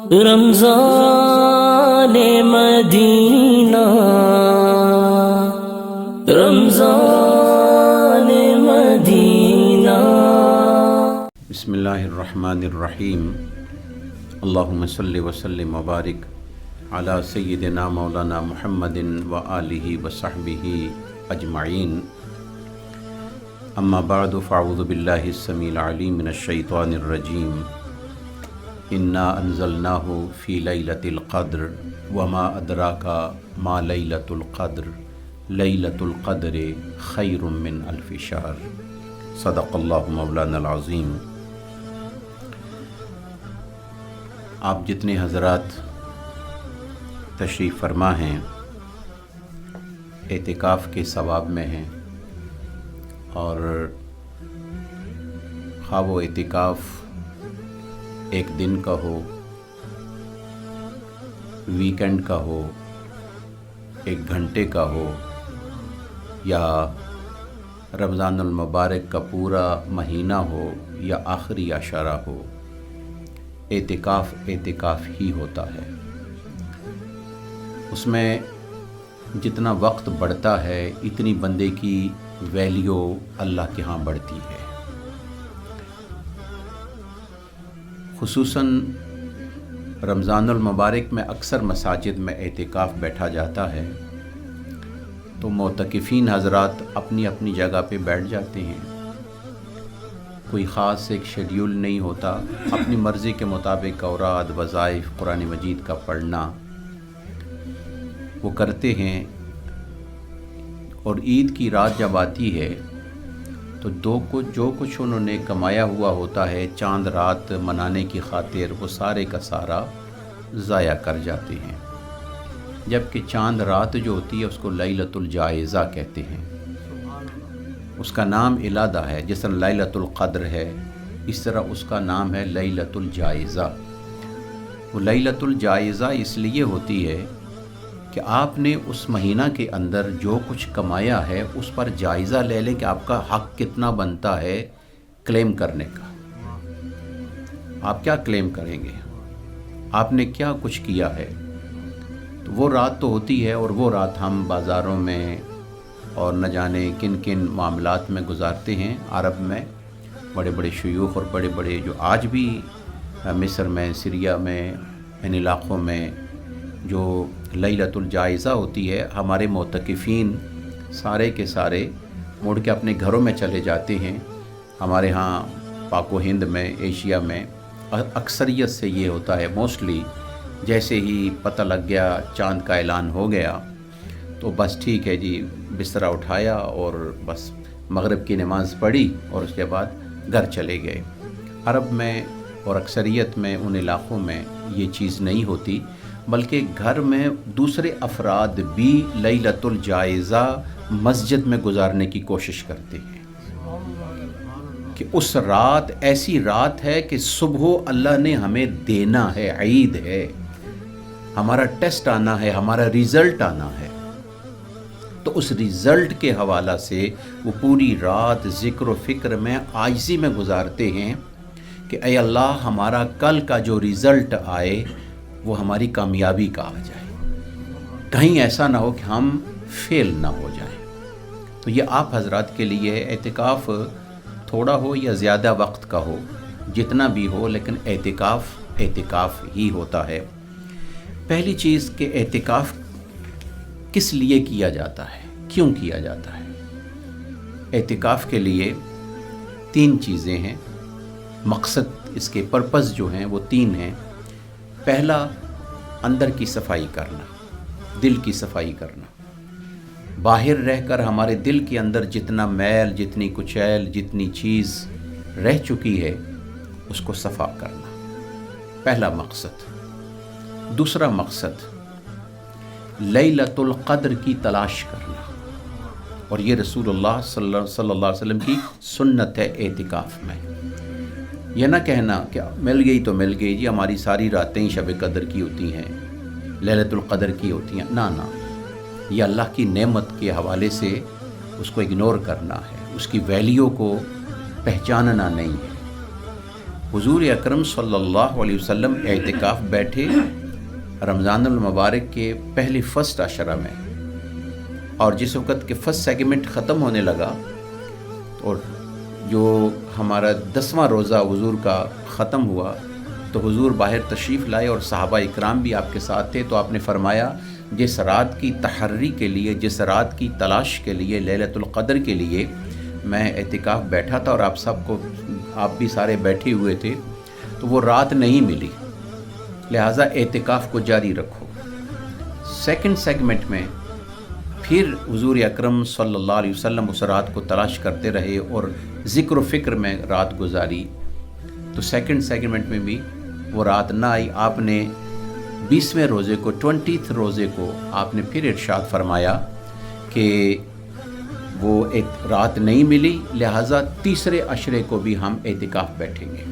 رمضان مدینہ، رمضان مدینہ۔ بسم اللہ الرحمن الرحیم۔ اللہم صلی وسلم وبارک علی سیدنا مولانا محمد وآلہ وصحبہ اجمعین۔ اما بعد فاعوذ باللہ السمیع العلیم من الشیطان الرجیم۔ انا انزلناہ فی لیلۃ القدر وما ادراک ما لیلۃ القدر لیلۃ القدر خیر من الف شہر۔ صدق اللہ مولانا العظیم۔ آپ جتنے حضرات تشریف فرما ہیں اعتکاف کے ثواب میں ہیں، اور خواہ وہ اعتکاف ایک دن کا ہو، ویکنڈ کا ہو، ایک گھنٹے کا ہو، یا رمضان المبارک کا پورا مہینہ ہو، یا آخری عشرہ ہو، اعتکاف اعتکاف ہی ہوتا ہے۔ اس میں جتنا وقت بڑھتا ہے اتنی بندے کی ویلیو اللہ کے ہاں بڑھتی ہے۔ خصوصاً رمضان المبارک میں اکثر مساجد میں اعتکاف بیٹھا جاتا ہے تو معتکفین حضرات اپنی اپنی جگہ پہ بیٹھ جاتے ہیں، کوئی خاص ایک شیڈیول نہیں ہوتا، اپنی مرضی کے مطابق اوراد، وظائف، قرآن مجید کا پڑھنا وہ کرتے ہیں۔ اور عید کی رات جب آتی ہے تو جو کچھ انہوں نے کمایا ہوا ہوتا ہے چاند رات منانے کی خاطر، وہ سارے کا سارا ضائع کر جاتے ہیں۔ جبکہ چاند رات جو ہوتی ہے اس کو لیلۃ الجائزہ کہتے ہیں، اس کا نام علادہ ہے۔ جس طرح لیلۃ القدر ہے اس طرح اس کا نام ہے لیلۃ الجائزہ۔ وہ لیلۃ الجائزہ اس لیے ہوتی ہے کہ آپ نے اس مہینہ کے اندر جو کچھ کمایا ہے اس پر جائزہ لے لیں کہ آپ کا حق کتنا بنتا ہے کلیم کرنے کا۔ آپ کیا کلیم کریں گے، آپ نے کیا کچھ کیا ہے۔ تو وہ رات تو ہوتی ہے، اور وہ رات ہم بازاروں میں اور نہ جانے کن کن معاملات میں گزارتے ہیں۔ عرب میں بڑے بڑے شیوخ اور بڑے بڑے جو آج بھی مصر میں، سیریا میں، ان علاقوں میں جو لیلۃ الجائزہ ہوتی ہے، ہمارے معتکفین سارے کے سارے مڑ کے اپنے گھروں میں چلے جاتے ہیں۔ ہمارے ہاں پاک و ہند میں، ایشیا میں اکثریت سے یہ ہوتا ہے موسٹلی، جیسے ہی پتہ لگ گیا چاند کا اعلان ہو گیا تو بس ٹھیک ہے جی، بسترا اٹھایا اور بس مغرب کی نماز پڑھی اور اس کے بعد گھر چلے گئے۔ عرب میں اور اکثریت میں ان علاقوں میں یہ چیز نہیں ہوتی، بلکہ گھر میں دوسرے افراد بھی لیلۃ الجائزہ مسجد میں گزارنے کی کوشش کرتے ہیں کہ اس رات ایسی رات ہے کہ صبح اللہ نے ہمیں دینا ہے، عید ہے، ہمارا ٹیسٹ آنا ہے، ہمارا ریزلٹ آنا ہے۔ تو اس ریزلٹ کے حوالہ سے وہ پوری رات ذکر و فکر میں، عاجزی میں گزارتے ہیں کہ اے اللہ ہمارا کل کا جو ریزلٹ آئے وہ ہماری کامیابی کا آ جائے، کہیں ایسا نہ ہو کہ ہم فیل نہ ہو جائیں۔ تو یہ آپ حضرات کے لیے اعتکاف تھوڑا ہو یا زیادہ وقت کا ہو، جتنا بھی ہو، لیکن اعتکاف اعتکاف ہی ہوتا ہے۔ پہلی چیز کہ اعتکاف کس لیے کیا جاتا ہے، کیوں کیا جاتا ہے۔ اعتکاف کے لیے 3 چیزیں ہیں، مقصد اس کے پرپس جو ہیں وہ 3 ہیں۔ پہلا، اندر کی صفائی کرنا، دل کی صفائی کرنا۔ باہر رہ کر ہمارے دل کے اندر جتنا میل، جتنی کچیل، جتنی چیز رہ چکی ہے اس کو صفا کرنا، پہلا مقصد۔ دوسرا مقصد لیلۃ القدر کی تلاش کرنا، اور یہ رسول اللہ صلی اللہ علیہ وسلم کی سنت ہے اعتکاف میں۔ یہ نہ کہنا کہ مل گئی تو مل گئی جی، ہماری ساری راتیں شب قدر کی ہوتی ہیں، لیلۃ القدر کی ہوتی ہیں، نہ یہ اللہ کی نعمت کے حوالے سے اس کو اگنور کرنا ہے، اس کی ویلیو کو پہچاننا نہیں ہے۔ حضور اکرم صلی اللہ علیہ وسلم اعتکاف بیٹھے رمضان المبارک کے پہلی فرسٹ عشرہ میں، اور جس وقت کہ فرسٹ سیگمنٹ ختم ہونے لگا اور جو ہمارا 10واں روزہ حضور کا ختم ہوا تو حضور باہر تشریف لائے اور صحابہ اکرام بھی آپ کے ساتھ تھے، تو آپ نے فرمایا جس رات کی تحری کے لیے، جس رات کی تلاش کے لیے، لیلۃ القدر کے لیے میں اعتکاف بیٹھا تھا اور آپ بھی سارے بیٹھے ہوئے تھے، تو وہ رات نہیں ملی، لہٰذا اعتکاف کو جاری رکھو۔ سیکنڈ سیگمنٹ میں پھر حضور اکرم صلی اللہ علیہ وسلم اس رات کو تلاش کرتے رہے اور ذکر و فکر میں رات گزاری، تو سیکنڈ سیگمنٹ میں بھی وہ رات نہ آئی۔ آپ نے 20ویں روزے کو، 20th روزے کو آپ نے پھر ارشاد فرمایا کہ وہ ایک رات نہیں ملی، لہٰذا تیسرے عشرے کو بھی ہم اعتکاف بیٹھیں گے۔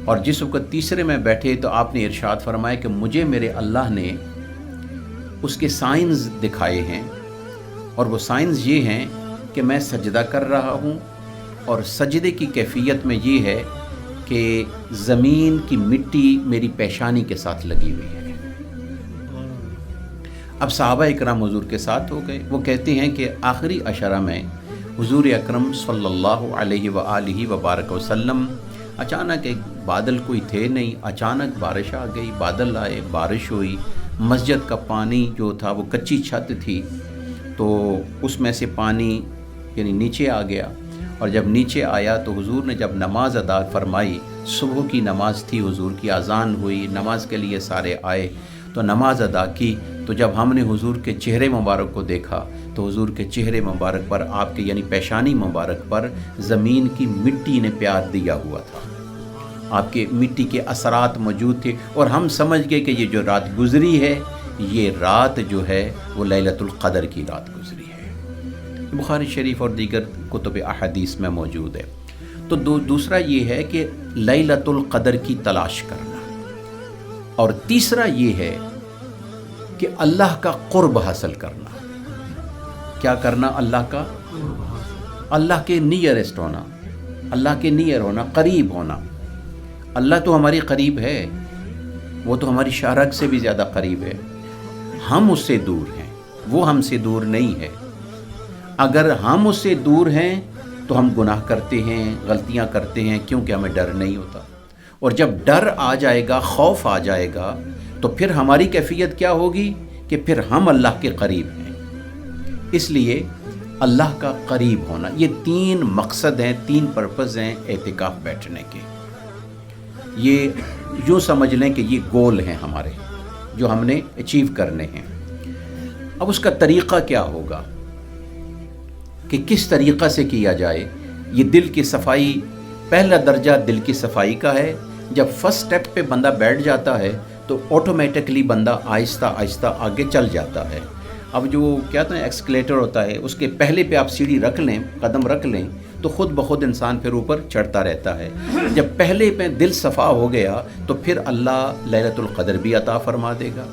اور جس وقت تیسرے میں بیٹھے تو آپ نے ارشاد فرمایا کہ مجھے میرے اللہ نے اس کے سائنز دکھائے ہیں، اور وہ سائنز یہ ہیں کہ میں سجدہ کر رہا ہوں، اور سجدے کی کیفیت میں یہ ہے کہ زمین کی مٹی میری پیشانی کے ساتھ لگی ہوئی ہے۔ اب صحابہ اکرام حضور کے ساتھ ہو گئے۔ وہ کہتے ہیں کہ آخری عشرہ میں حضور اکرم صلی اللہ علیہ وآلہ وبارک وسلم اچانک، ایک بادل کوئی تھے نہیں، اچانک بارش آ گئی، بادل آئے، بارش ہوئی، مسجد کا پانی جو تھا وہ کچی چھت تھی تو اس میں سے پانی یعنی نیچے آ گیا، اور جب نیچے آیا تو حضور نے جب نماز ادا فرمائی، صبح کی نماز تھی، حضور کی اذان ہوئی، نماز کے لیے سارے آئے تو نماز ادا کی، تو جب ہم نے حضور کے چہرے مبارک کو دیکھا تو حضور کے چہرے مبارک پر، آپ کے یعنی پیشانی مبارک پر زمین کی مٹی نے پیار دیا ہوا تھا، آپ کے مٹی کے اثرات موجود تھے، اور ہم سمجھ گئے کہ یہ جو رات گزری ہے، یہ رات جو ہے وہ لیلۃ القدر کی رات گزری ہے۔ بخاری شریف اور دیگر کتب احادیث میں موجود ہے۔ تو دوسرا یہ ہے کہ لیلۃ القدر کی تلاش کرنا، اور تیسرا یہ ہے کہ اللہ کا قرب حاصل کرنا۔ کیا کرنا؟ اللہ کے نیئرسٹ ہونا، اللہ کے نیئر ہونا، قریب ہونا۔ اللہ تو ہماری قریب ہے، وہ تو ہماری شارک سے بھی زیادہ قریب ہے، ہم اس سے دور ہیں، وہ ہم سے دور نہیں ہے۔ اگر ہم اس سے دور ہیں تو ہم گناہ کرتے ہیں، غلطیاں کرتے ہیں، کیونکہ ہمیں ڈر نہیں ہوتا، اور جب ڈر آ جائے گا، خوف آ جائے گا، تو پھر ہماری کیفیت کیا ہوگی کہ پھر ہم اللہ کے قریب ہیں۔ اس لیے اللہ کا قریب ہونا، یہ 3 مقصد ہیں، 3 پرپز ہیں اعتکاف بیٹھنے کے۔ یہ یوں سمجھ لیں کہ یہ گول ہیں ہمارے جو ہم نے اچیو کرنے ہیں۔ اب اس کا طریقہ کیا ہوگا کہ کس طریقہ سے کیا جائے؟ یہ دل کی صفائی، پہلا درجہ دل کی صفائی کا ہے۔ جب فرسٹ سٹیپ پہ بندہ بیٹھ جاتا ہے تو آٹومیٹکلی بندہ آہستہ آہستہ آگے چل جاتا ہے۔ اب جو کیا ہوتا ہے ایکسکلیٹر ہوتا ہے، اس کے پہلے پہ آپ سیڑھی رکھ لیں، قدم رکھ لیں تو خود بخود انسان پھر اوپر چڑھتا رہتا ہے۔ جب پہلے پہ دل صفا ہو گیا تو پھر اللہ لیلۃ القدر بھی عطا فرما دے گا،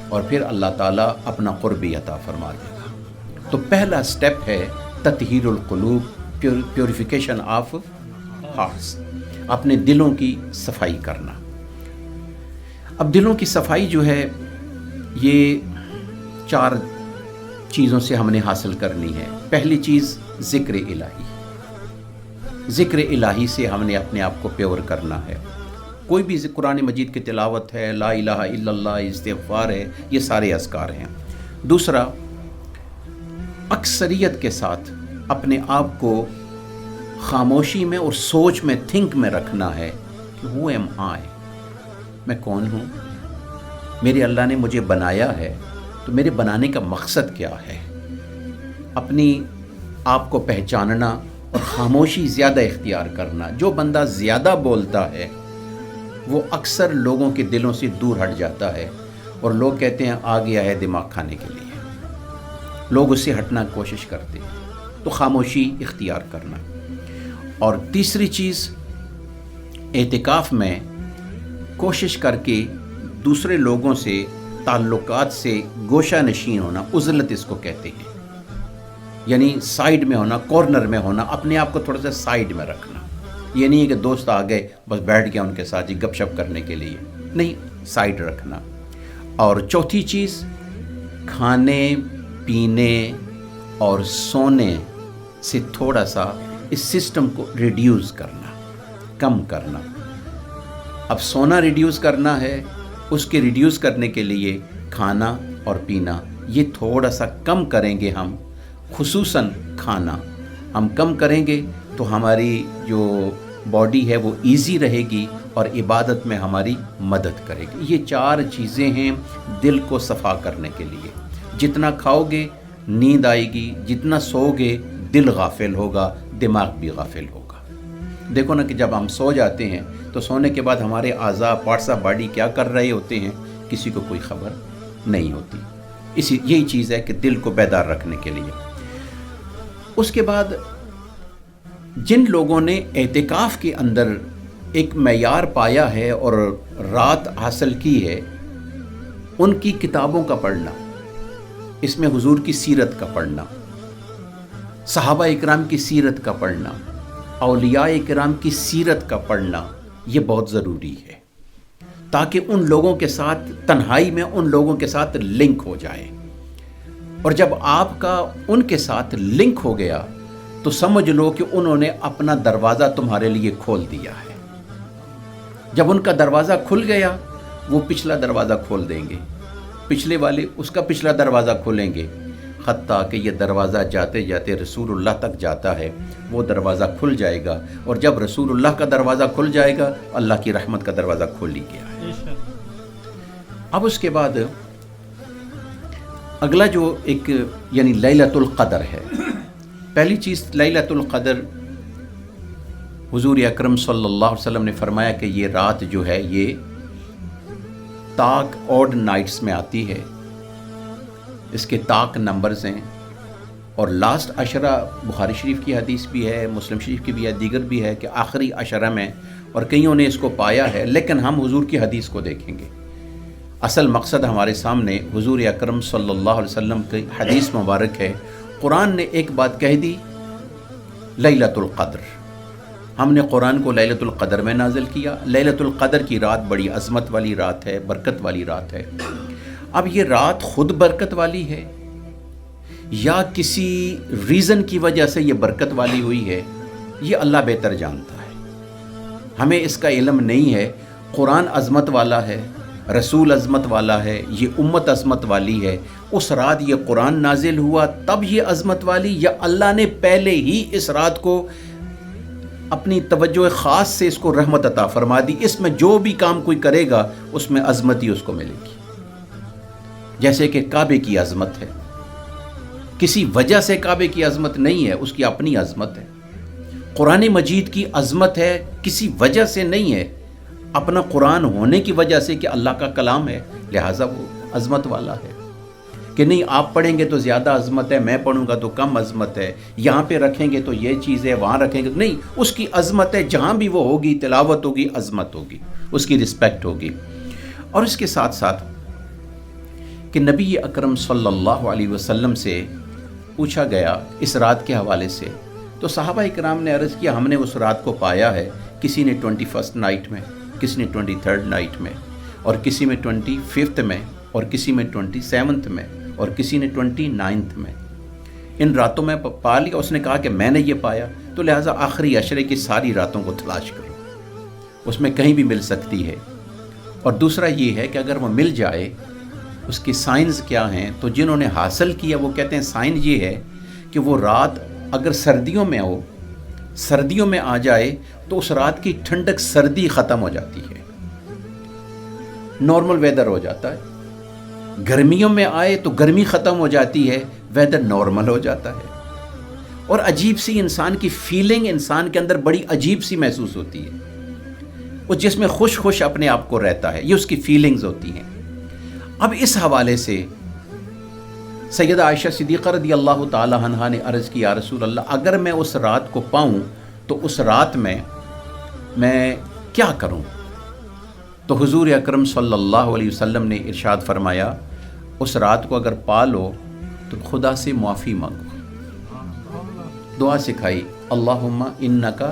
اور پھر اللہ تعالیٰ اپنا قرب بھی عطا فرما دے گا۔ تو پہلا سٹیپ ہے تطہیر القلوب، پیوریفیکیشن آف ہارٹس، اپنے دلوں کی صفائی کرنا۔ اب دلوں کی صفائی جو ہے یہ 4 چیزوں سے ہم نے حاصل کرنی ہے۔ پہلی چیز ذکر الہی، ذکر الہی سے ہم نے اپنے آپ کو پیور کرنا ہے۔ کوئی بھی قرآن مجید کی تلاوت ہے، لا الہ الا اللہ، استغفار ہے، یہ سارے اذکار ہیں۔ دوسرا، اکثریت کے ساتھ اپنے آپ کو خاموشی میں اور سوچ میں، تھنک میں رکھنا ہے کہ who am I، میں کون ہوں، میرے اللہ نے مجھے بنایا ہے تو میرے بنانے کا مقصد کیا ہے۔ اپنی آپ کو پہچاننا اور خاموشی زیادہ اختیار کرنا۔ جو بندہ زیادہ بولتا ہے وہ اکثر لوگوں کے دلوں سے دور ہٹ جاتا ہے، اور لوگ کہتے ہیں آ گیا ہے دماغ کھانے کے لیے، لوگ اس سے ہٹنا کوشش کرتے ہیں۔ تو خاموشی اختیار کرنا۔ اور تیسری چیز، اعتکاف میں کوشش کر کے دوسرے لوگوں سے تعلقات سے گوشہ نشین ہونا، عزلت اس کو کہتے ہیں، یعنی سائیڈ میں ہونا، کارنر میں ہونا، اپنے آپ کو تھوڑا سا سائیڈ میں رکھنا، یہ نہیں ہے کہ دوست آ گئے بس بیٹھ گیا ان کے ساتھ جی گپ شپ کرنے کے لیے، نہیں، سائڈ رکھنا۔ اور چوتھی چیز، کھانے پینے اور سونے سے تھوڑا سا اس سسٹم کو ریڈیوز کرنا، کم کرنا۔ اب سونا ریڈیوز کرنا ہے، اس کے ریڈیوز کرنے کے لیے کھانا اور پینا یہ تھوڑا سا کم کریں گے ہم، خصوصاً کھانا ہم کم کریں گے تو ہماری جو باڈی ہے وہ ایزی رہے گی اور عبادت میں ہماری مدد کرے گی۔ یہ 4 چیزیں ہیں دل کو صفا کرنے کے لیے۔ جتنا کھاؤ گے نیند آئے گی، جتنا سو گے دل غافل ہوگا، دماغ بھی غافل ہوگا۔ دیکھو نا کہ جب ہم سو جاتے ہیں تو سونے کے بعد ہمارے اعضاء پارٹس آف باڈی کیا کر رہے ہوتے ہیں کسی کو کوئی خبر نہیں ہوتی۔ یہی چیز ہے کہ دل کو بیدار رکھنے کے لیے۔ اس کے بعد جن لوگوں نے اعتکاف کے اندر ایک معیار پایا ہے اور رات حاصل کی ہے، ان کی کتابوں کا پڑھنا، اس میں حضور کی سیرت کا پڑھنا، صحابہ اکرام کی سیرت کا پڑھنا، اولیاء اکرام کی سیرت کا پڑھنا، یہ بہت ضروری ہے تاکہ ان لوگوں کے ساتھ تنہائی میں ان لوگوں کے ساتھ لنک ہو جائے۔ اور جب آپ کا ان کے ساتھ لنک ہو گیا تو سمجھ لو کہ انہوں نے اپنا دروازہ تمہارے لیے کھول دیا ہے۔ جب ان کا دروازہ کھل گیا وہ پچھلا دروازہ کھول دیں گے، پچھلے والے اس کا پچھلا دروازہ کھولیں گے، حتیٰ کہ یہ دروازہ جاتے جاتے رسول اللہ تک جاتا ہے، وہ دروازہ کھل جائے گا، اور جب رسول اللہ کا دروازہ کھل جائے گا اللہ کی رحمت کا دروازہ کھول ہی گیا ہے۔ اب اس کے بعد اگلا جو ایک یعنی لیلۃ القدر ہے، پہلی چیز لیلۃ القدر حضور اکرم صلی اللہ علیہ وسلم نے فرمایا کہ یہ رات جو ہے یہ طاق اوڈ نائٹس میں آتی ہے، اس کے طاق نمبرز ہیں، اور لاسٹ عشرہ بخاری شریف کی حدیث بھی ہے، مسلم شریف کی بھی ہے، دیگر بھی ہے کہ آخری عشرہ میں، اور کئیوں نے اس کو پایا ہے، لیکن ہم حضور کی حدیث کو دیکھیں گے۔ اصل مقصد ہمارے سامنے حضور اکرم صلی اللہ علیہ وسلم کی حدیث مبارک ہے۔ قرآن نے ایک بات کہہ دی، لیلۃ القدر، ہم نے قرآن کو لیلۃ القدر میں نازل کیا۔ لیلۃ القدر کی رات بڑی عظمت والی رات ہے، برکت والی رات ہے۔ اب یہ رات خود برکت والی ہے یا کسی ریزن کی وجہ سے یہ برکت والی ہوئی ہے، یہ اللہ بہتر جانتا ہے، ہمیں اس کا علم نہیں ہے۔ قرآن عظمت والا ہے، رسول عظمت والا ہے، یہ امت عظمت والی ہے۔ اس رات یہ قرآن نازل ہوا تب یہ عظمت والی، یا اللہ نے پہلے ہی اس رات کو اپنی توجہ خاص سے اس کو رحمت عطا فرما دی، اس میں جو بھی کام کوئی کرے گا اس میں عظمت ہی اس کو ملے گی۔ جیسے کہ کعبے کی عظمت ہے، کسی وجہ سے کعبے کی عظمت نہیں ہے، اس کی اپنی عظمت ہے۔ قرآن مجید کی عظمت ہے کسی وجہ سے نہیں ہے، اپنا قرآن ہونے کی وجہ سے کہ اللہ کا کلام ہے، لہٰذا وہ عظمت والا ہے۔ کہ نہیں آپ پڑھیں گے تو زیادہ عظمت ہے، میں پڑھوں گا تو کم عظمت ہے، یہاں پہ رکھیں گے تو یہ چیز ہے، وہاں رکھیں گے، نہیں، اس کی عظمت ہے، جہاں بھی وہ ہوگی تلاوت ہوگی عظمت ہوگی، اس کی رسپیکٹ ہوگی۔ اور اس کے ساتھ ساتھ کہ نبی اکرم صلی اللہ علیہ وسلم سے پوچھا گیا اس رات کے حوالے سے، تو صحابہ اکرام نے عرض کیا ہم نے اس رات کو پایا ہے، کسی نے 21 نائٹ میں، کسی نے 23 نائٹ میں، اور کسی میں 25 میں، اور کسی میں 27 میں، اور کسی نے 29 میں، ان راتوں میں پا لیا۔ اس نے کہا کہ میں نے یہ پایا، تو لہٰذا آخری عشرے کی ساری راتوں کو تلاش کرو، اس میں کہیں بھی مل سکتی ہے۔ اور دوسرا یہ ہے کہ اگر وہ مل جائے، اس کی سائنز کیا ہیں، تو جنہوں نے حاصل کیا وہ کہتے ہیں سائنز یہ ہے کہ وہ رات اگر سردیوں میں ہو، سردیوں میں آ جائے تو اس رات کی ٹھنڈک سردی ختم ہو جاتی ہے، نارمل ویدر ہو جاتا ہے۔ گرمیوں میں آئے تو گرمی ختم ہو جاتی ہے، ویدر نارمل ہو جاتا ہے، اور عجیب سی انسان کی فیلنگ انسان کے اندر بڑی عجیب سی محسوس ہوتی ہے، وہ جس میں خوش خوش اپنے آپ کو رہتا ہے، یہ اس کی فیلنگز ہوتی ہیں۔ اب اس حوالے سے سیدہ عائشہ صدیقہ رضی اللہ تعالی عنہا نے عرض کی یا رسول اللہ اگر میں اس رات کو پاؤں تو اس رات میں کیا کروں؟ تو حضور اکرم صلی اللہ علیہ وسلم نے ارشاد فرمایا اس رات کو اگر پا لو تو خدا سے معافی مانگو، دعا سکھائی اللہم انکا